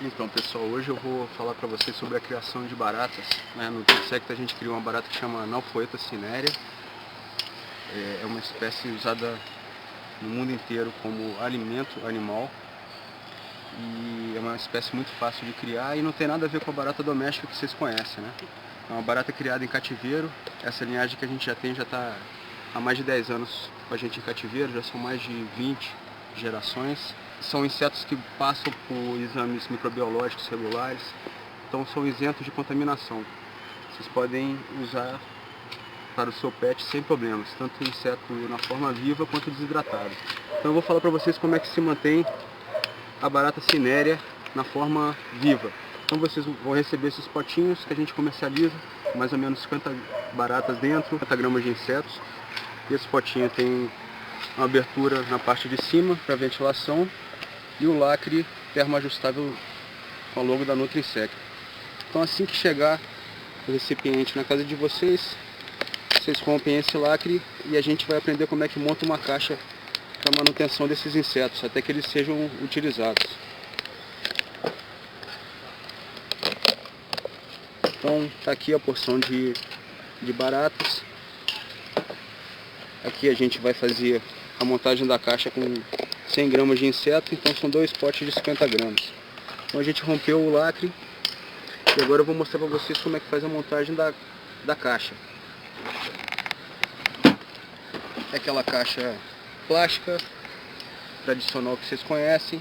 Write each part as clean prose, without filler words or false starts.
Então pessoal, hoje eu vou falar para vocês sobre a criação de baratas. No Nutrisect a gente criou uma barata que chama Analphoeta cinerea. É uma espécie usada no mundo inteiro como alimento animal. E é uma espécie muito fácil de criar e não tem nada a ver com a barata doméstica que vocês conhecem, né? É uma barata criada em cativeiro. Essa linhagem que a gente já tem já está há mais de 10 anos com a gente em cativeiro, já são mais de 20 gerações. São insetos que passam por exames microbiológicos regulares, então são isentos de contaminação. Vocês podem usar para o seu pet sem problemas, tanto o inseto na forma viva quanto desidratado. Então eu vou falar para vocês como é que se mantém a barata cinerea na forma viva. Então vocês vão receber esses potinhos que a gente comercializa, mais ou menos 50 baratas dentro, 50 gramas de insetos. E esse potinho tem uma abertura na parte de cima para ventilação e o lacre termoajustável com o logo da Nutrisect. Então assim que chegar o recipiente na casa de vocês, vocês comprem esse lacre e a gente vai aprender como é que monta uma caixa para manutenção desses insetos, até que eles sejam utilizados. Então está aqui a porção de baratas. Aqui a gente vai fazer a montagem da caixa com 100 gramas de inseto, então são 2 potes de 50 gramas. Então a gente rompeu o lacre e agora eu vou mostrar para vocês como é que faz a montagem da caixa. É aquela caixa plástica tradicional que vocês conhecem.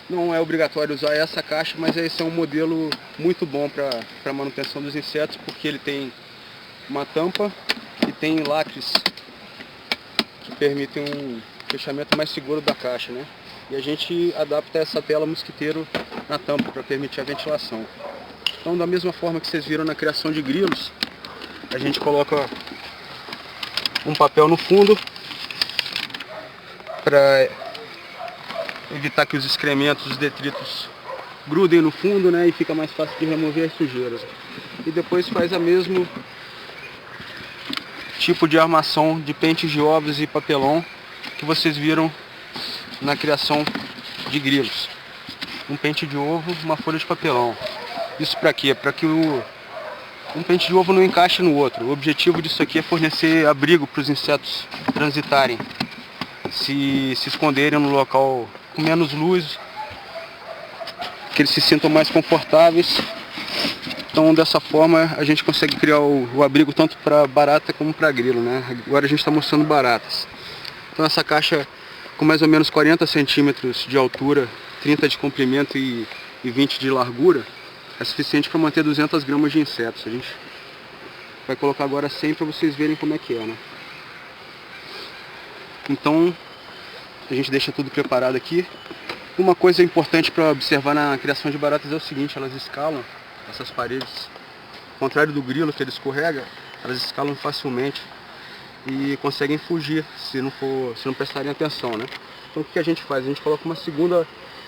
Não é obrigatório usar essa caixa, mas esse é um modelo muito bom para manutenção dos insetos, porque ele tem uma tampa e tem lacres que permitem um fechamento mais seguro da caixa, né? E a gente adapta essa tela mosquiteiro na tampa para permitir a ventilação. Então, da mesma forma que vocês viram na criação de grilos, a gente coloca um papel no fundo para evitar que os excrementos, os detritos grudem no fundo, né? E fica mais fácil de remover as sujeiras. E depois faz a mesmo tipo de armação de pentes de ovos e papelão que vocês viram na criação de grilos. Um pente de ovo, uma folha de papelão. Isso para quê? Para que um pente de ovo não encaixe no outro. O objetivo disso aqui é fornecer abrigo para os insetos transitarem, se esconderem no local com menos luz, que eles se sintam mais confortáveis. Então dessa forma a gente consegue criar o abrigo tanto para barata como para grilo, né? Agora a gente está mostrando baratas. Então essa caixa com mais ou menos 40 centímetros de altura, 30 de comprimento e 20 de largura, é suficiente para manter 200 gramas de insetos. A gente vai colocar agora 100 para vocês verem como é que é, né? Então a gente deixa tudo preparado aqui. Uma coisa importante para observar na criação de baratas é o seguinte: elas escalam essas paredes, ao contrário do grilo que ele escorrega, elas escalam facilmente e conseguem fugir se não prestarem atenção, né? Então o que a gente faz? A gente coloca uma segunda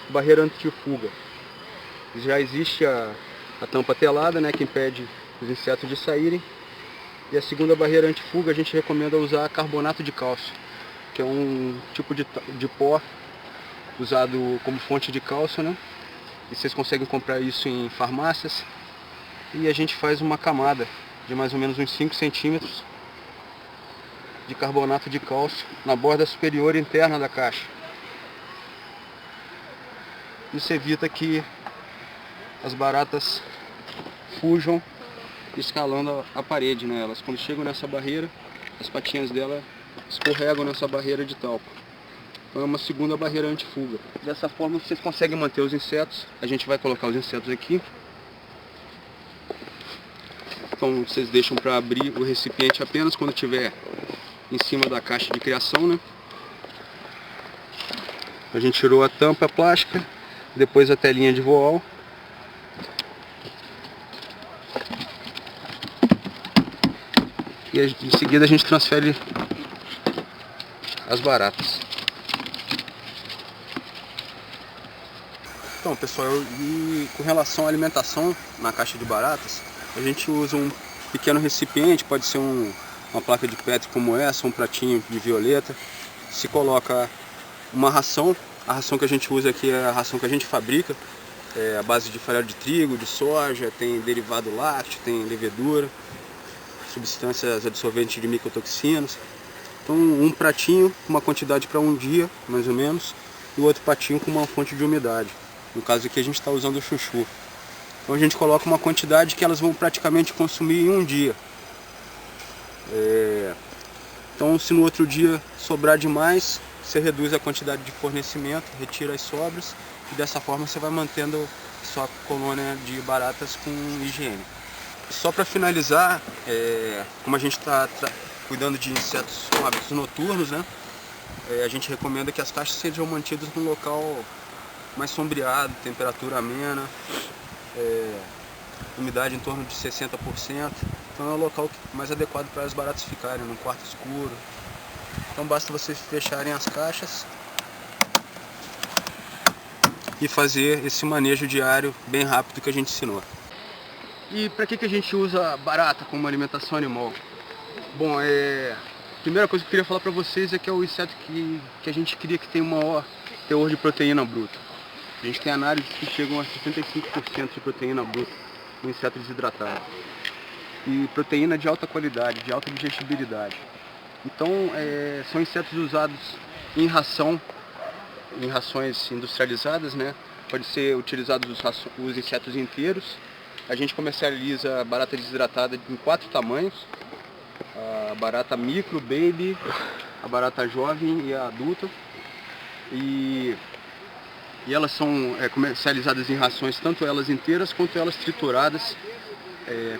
barreira anti-fuga. Já existe a tampa telada, né, que impede os insetos de saírem. E a segunda barreira anti-fuga a gente recomenda usar carbonato de cálcio, que é um tipo de pó usado como fonte de cálcio, né? E vocês conseguem comprar isso em farmácias. E a gente faz uma camada de mais ou menos uns 5 centímetros de carbonato de cálcio na borda superior e interna da caixa. Isso evita que as baratas fujam escalando a parede, né? Elas, quando chegam nessa barreira, as patinhas dela escorregam nessa barreira de talco. Então é uma segunda barreira anti-fuga. Dessa forma vocês conseguem manter os insetos. A gente vai colocar os insetos aqui. Então vocês deixam para abrir o recipiente apenas quando estiver em cima da caixa de criação, né? A gente tirou a tampa plástica, depois a telinha de voal. E em seguida a gente transfere as baratas. Então pessoal, e com relação à alimentação na caixa de baratas, a gente usa um pequeno recipiente, pode ser uma placa de PET como essa, um pratinho de violeta. Se coloca uma ração, a ração que a gente usa aqui é a ração que a gente fabrica, a base de farelo de trigo, de soja, tem derivado lácteo, tem levedura, substâncias absorventes de micotoxinas. Então um pratinho com uma quantidade para um dia, mais ou menos, e o outro pratinho com uma fonte de umidade. No caso aqui a gente está usando o chuchu. Então a gente coloca uma quantidade que elas vão praticamente consumir em um dia. Então se no outro dia sobrar demais, você reduz a quantidade de fornecimento, retira as sobras e dessa forma você vai mantendo sua colônia de baratas com higiene. Só para finalizar, como a gente está cuidando de insetos com hábitos noturnos, né? A gente recomenda que as caixas sejam mantidas num local mais sombreado, temperatura amena, umidade em torno de 60%. Então é o local mais adequado para as baratas ficarem, num quarto escuro. Então basta vocês fecharem as caixas e fazer esse manejo diário bem rápido que a gente ensinou. E para que a gente usa barata como alimentação animal? Bom, a primeira coisa que eu queria falar para vocês é que é o inseto que a gente cria que tem um maior teor de proteína bruta. A gente tem análises que chegam a 65% de proteína bruta no inseto desidratado. E proteína de alta qualidade, de alta digestibilidade. Então, são insetos usados em ração, em rações industrializadas, né? Pode ser utilizados os insetos inteiros. A gente comercializa barata desidratada em 4 tamanhos. A barata micro, baby, a barata jovem e a adulta. E elas são comercializadas em rações, tanto elas inteiras quanto elas trituradas,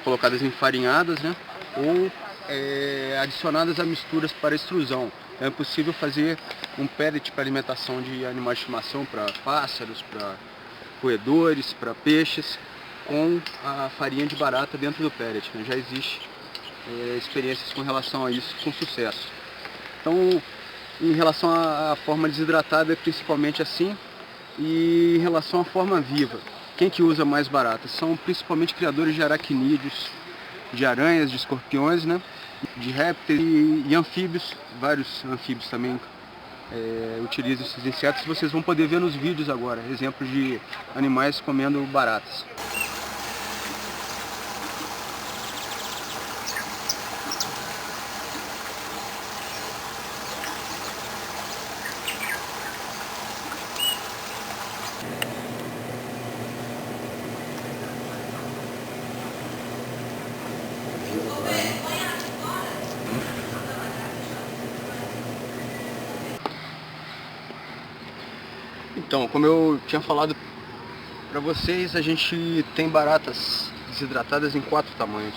colocadas em farinhadas, né? Ou adicionadas a misturas para extrusão. É possível fazer um pellet para alimentação de animais de estimação, para pássaros, para roedores, para peixes, com a farinha de barata dentro do pellet, né? Já existe experiências com relação a isso com sucesso. Então, em relação à forma desidratada, é principalmente assim. E em relação à forma viva, quem que usa mais barata? São principalmente criadores de aracnídeos, de aranhas, de escorpiões, né? De répteis e anfíbios. Vários anfíbios também utilizam esses insetos. Vocês vão poder ver nos vídeos agora, exemplos de animais comendo baratas. Então, como eu tinha falado para vocês, a gente tem baratas desidratadas em 4 tamanhos.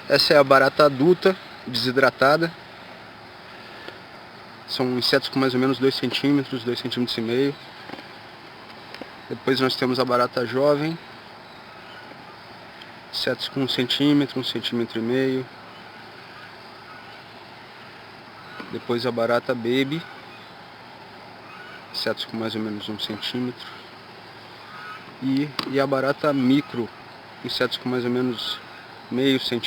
Essa é a barata adulta desidratada. São insetos com mais ou menos 2 centímetros, 2,5 centímetros. Depois nós temos a barata jovem. Insetos com 1 centímetro, 1,5 centímetros. Depois a barata baby. Insetos com mais ou menos 1 centímetro. E a barata micro, insetos com mais ou menos 0,5 centímetro.